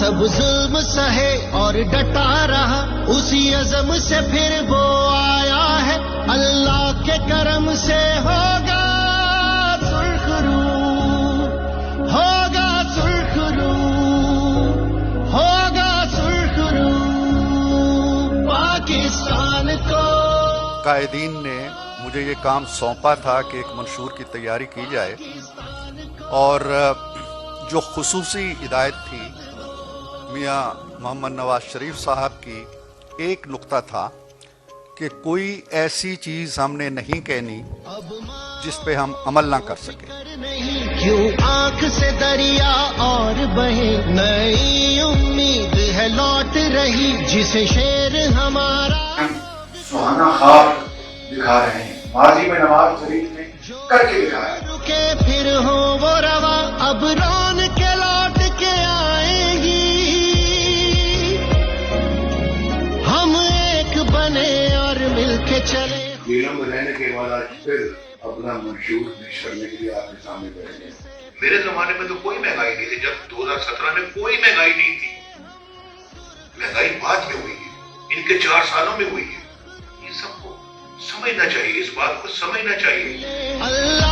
सब जुल्म सहे और डटा रहा, उसी अज़म से फिर वो आया है, अल्लाह के करम से होगा सुर्खरू, होगा सुर्खरू, होगा सुर्खरू पाकिस्तान को। कायदीन ने मुझे ये काम सौंपा था कि एक मंशूर की तैयारी की जाए, और जो खुसूसी हिदायत थी मियाँ मोहम्मद नवाज शरीफ साहब की, एक नुक्ता था कि कोई ऐसी चीज़ हमने नहीं कहनी जिस पे हम अमल ना कर सके। क्यों आंख से दरिया और बहे, नई उम्मीद है लौट रही, जिसे शेर हमारा सुहाना ख्वाब दिखा रहे हैं, माजी में नवाज शरीफ ने करके दिखाया। रुके फिर हो वो रवा, अब रौन के लौट के आएगी, हम एक बने और मिलके चले। जेलों में रहने के बाद आज फिर अपना मंशूर पेश करने के लिए आपके सामने बैठे। मेरे जमाने में तो कोई महंगाई नहीं थी, जब 2017 में कोई महंगाई नहीं थी। महंगाई बाद में हुई है, इनके 4 सालों में हुई है। ये सबको समझना चाहिए, इस बात को समझना चाहिए। अल्लाह